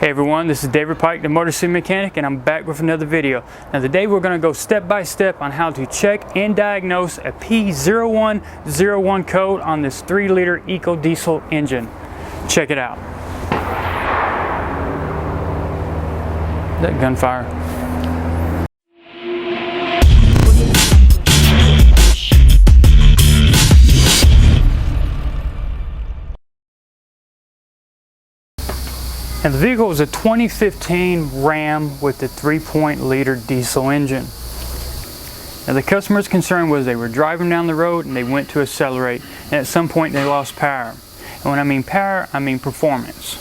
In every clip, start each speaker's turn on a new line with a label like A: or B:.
A: Hey everyone, this is David Pike, the Motorcity Mechanic, and I'm back with another video. Now today we're going to go step by step on how to check and diagnose a P0101 code on this 3-liter EcoDiesel engine. Check it out. That gunfire. And the vehicle is a 2015 Ram with the 3.0 diesel engine. Now the customer's concern was they were driving down the road and they went to accelerate, and at some point they lost power. And when I mean power, I mean performance.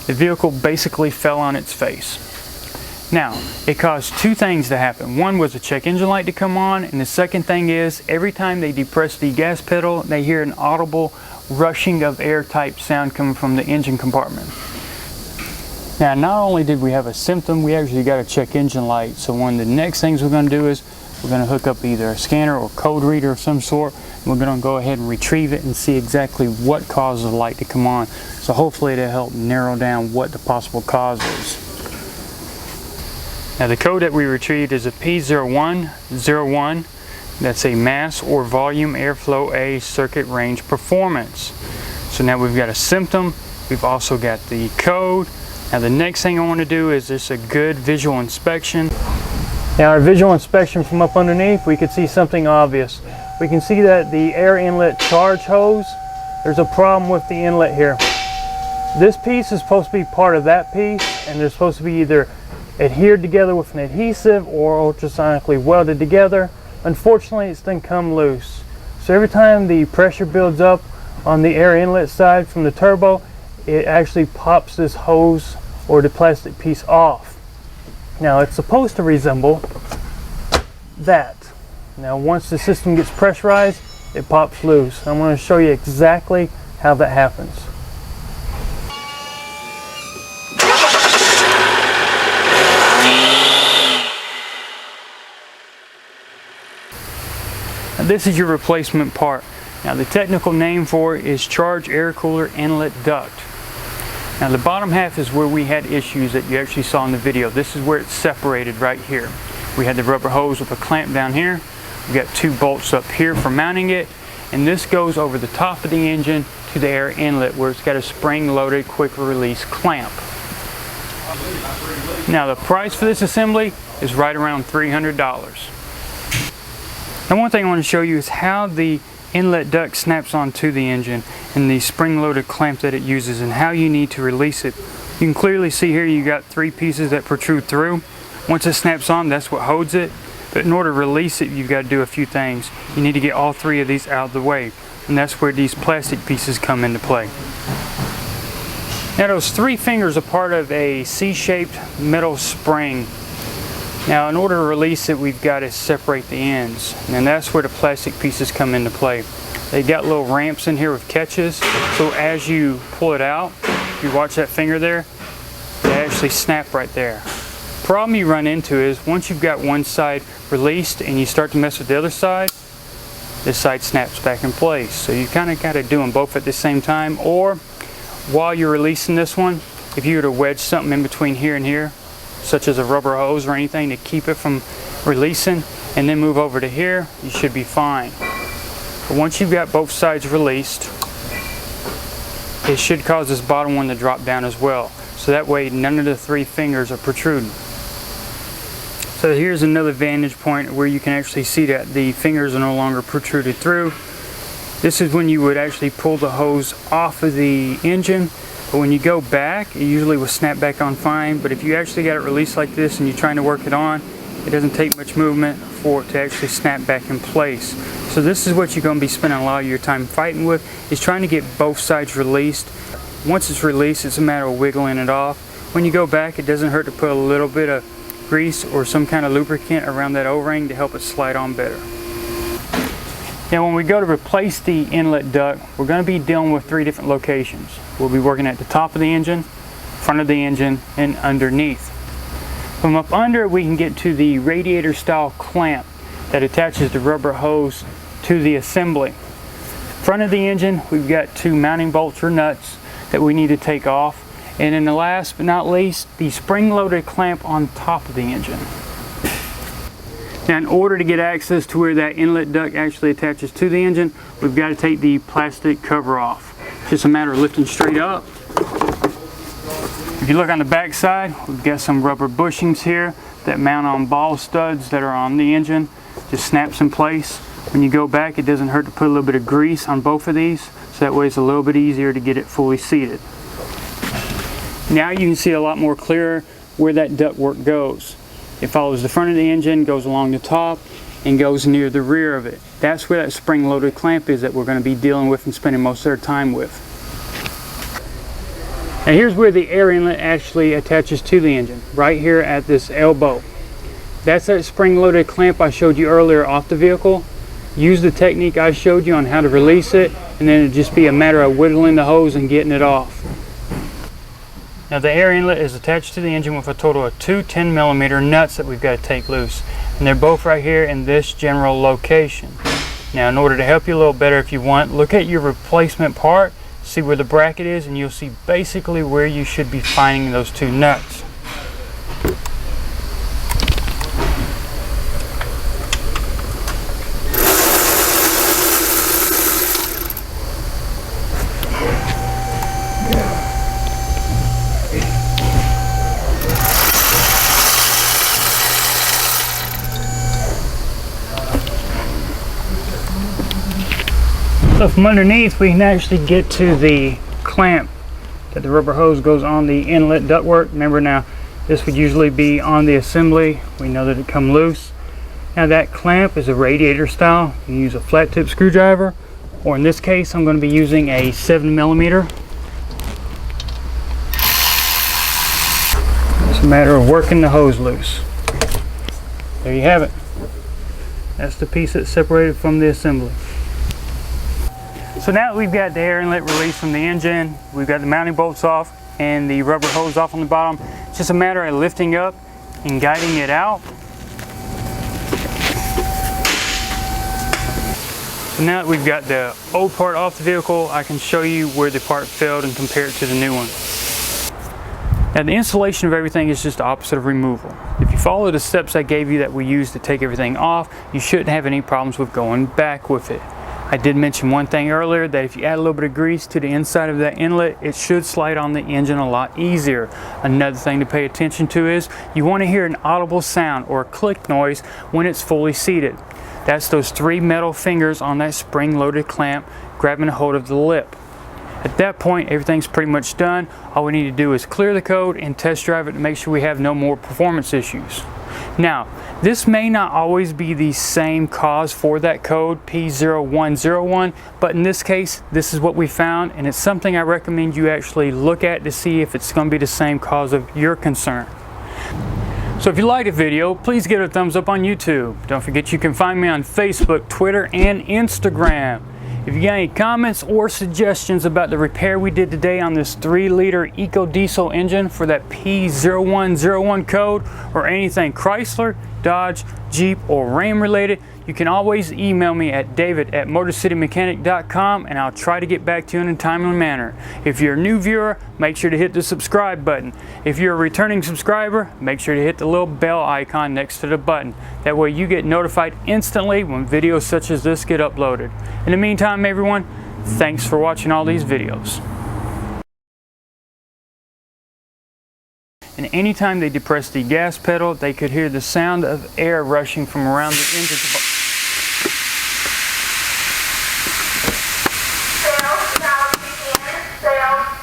A: The vehicle basically fell on its face. Now, it caused two things to happen. One was the check engine light to come on, and the second thing is every time they depress the gas pedal, they hear an audible rushing of air type sound coming from the engine compartment. Now, not only did we have a symptom, we actually got a check engine light. So one of the next things we're going to do is we're going to hook up either a scanner or code reader of some sort. And we're going to go ahead and retrieve it and see exactly what causes the light to come on. So hopefully it'll help narrow down what the possible cause is. Now the code that we retrieved is a P0101. That's a mass or volume airflow A circuit range performance. So now we've got a symptom. We've also got the code. Now the next thing I want to do is just a good visual inspection. Now our visual inspection from up underneath, we can see something obvious. We can see that the air inlet charge hose, there's a problem with the inlet here. This piece is supposed to be part of that piece, and they're supposed to be either adhered together with an adhesive or ultrasonically welded together. Unfortunately, it's then come loose. So every time the pressure builds up on the air inlet side from the turbo, it actually pops this hose or the plastic piece off. Now it's supposed to resemble that. Now once the system gets pressurized, it pops loose. I'm going to show you exactly how that happens. Now this is your replacement part. Now the technical name for it is charge air cooler inlet duct. Now the bottom half is where we had issues that you actually saw in the video. This is where it's separated right here. We had the rubber hose with a clamp down here. We got two bolts up here for mounting it, and this goes over the top of the engine to the air inlet where it's got a spring-loaded quick release clamp. Now the price for this assembly is right around $300. Now one thing I want to show you is how the inlet duct snaps onto the engine and the spring-loaded clamp that it uses and how you need to release it. You can clearly see here you got three pieces that protrude through. Once it snaps on, that's what holds it. But in order to release it, you've got to do a few things. You need to get all three of these out of the way, and that's where these plastic pieces come into play. Now those three fingers are part of a C-shaped metal spring. Now in order to release it, we've got to separate the ends, and that's where the plastic pieces come into play. They got little ramps in here with catches, so as you pull it out, if you watch that finger there, they actually snap right there. Problem you run into is once you've got one side released and you start to mess with the other side, this side snaps back in place. So you kind of got to do them both at the same time, or while you're releasing this one, if you were to wedge something in between here and here, such as a rubber hose or anything to keep it from releasing, and then move over to here, you should be fine. But once you've got both sides released, it should cause this bottom one to drop down as well. So that way none of the three fingers are protruding. So here's another vantage point where you can actually see that the fingers are no longer protruded through. This is when you would actually pull the hose off of the engine. But when you go back, it usually will snap back on fine. But if you actually got it released like this and you're trying to work it on, it doesn't take much movement for it to actually snap back in place. So this is what you're going to be spending a lot of your time fighting with, is trying to get both sides released. Once it's released, it's a matter of wiggling it off. When you go back, it doesn't hurt to put a little bit of grease or some kind of lubricant around that O-ring to help it slide on better. Now when we go to replace the inlet duct, we're going to be dealing with three different locations. We'll be working at the top of the engine, front of the engine, and underneath. From up under, we can get to the radiator style clamp that attaches the rubber hose to the assembly. Front of the engine, we've got two mounting bolts or nuts that we need to take off, And then the last but not least, the spring-loaded clamp on top of the engine. Now, in order to get access to where that inlet duct actually attaches to the engine, we've got to take the plastic cover off. It's just a matter of lifting straight up. If you look on the back side, we've got some rubber bushings here that mount on ball studs that are on the engine. Just snaps in place. When you go back, it doesn't hurt to put a little bit of grease on both of these, so that way it's a little bit easier to get it fully seated. Now you can see a lot more clearer where that ductwork goes. It follows the front of the engine, goes along the top, and goes near the rear of it. That's where that spring-loaded clamp is that we're going to be dealing with and spending most of our time with. And here's where the air inlet actually attaches to the engine, right here at this elbow. That's that spring-loaded clamp I showed you earlier off the vehicle. Use the technique I showed you on how to release it, and then it'd just be a matter of whittling the hose and getting it off. Now the air inlet is attached to the engine with a total of two 10mm nuts that we've got to take loose. And they're both right here in this general location. Now, in order to help you a little better, if you want, look at your replacement part, see where the bracket is, and you'll see basically where you should be finding those two nuts. So from underneath, we can actually get to the clamp that the rubber hose goes on the inlet ductwork. Remember now, this would usually be on the assembly. We know that it come loose. Now that clamp is a radiator style. You use a flat tip screwdriver, or in this case, I'm going to be using a 7mm. It's a matter of working the hose loose. There you have it. That's the piece that's separated from the assembly. So now that we've got the air inlet released from the engine, we've got the mounting bolts off and the rubber hose off on the bottom, it's just a matter of lifting up and guiding it out. So now that we've got the old part off the vehicle, I can show you where the part failed and compare it to the new one. Now the installation of everything is just the opposite of removal. If you follow the steps I gave you that we use to take everything off, you shouldn't have any problems with going back with it. I did mention one thing earlier, that if you add a little bit of grease to the inside of that inlet, it should slide on the engine a lot easier. Another thing to pay attention to is you want to hear an audible sound or a click noise when it's fully seated. That's those three metal fingers on that spring-loaded clamp grabbing a hold of the lip. At that point, everything's pretty much done. All we need to do is clear the code and test drive it to make sure we have no more performance issues. Now, this may not always be the same cause for that code, P0101, but in this case, this is what we found, and it's something I recommend you actually look at to see if it's going to be the same cause of your concern. So if you liked the video, please give it a thumbs up on YouTube. Don't forget you can find me on Facebook, Twitter, and Instagram. If you got any comments or suggestions about the repair we did today on this 3-liter EcoDiesel engine for that P0101 code, or anything Chrysler, Dodge, Jeep, or Ram related, you can always email me at david@motorcitymechanic.com, and I'll try to get back to you in a timely manner. If you're a new viewer, make sure to hit the subscribe button. If you're a returning subscriber, make sure to hit the little bell icon next to the button. That way you get notified instantly when videos such as this get uploaded. In the meantime, everyone, thanks for watching all these videos. And anytime they depress the gas pedal, they could hear the sound of air rushing from around the engine.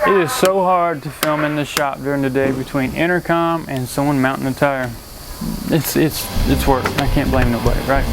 A: It is so hard to film in the shop during the day between intercom and someone mounting a tire. It's work. I can't blame nobody, right?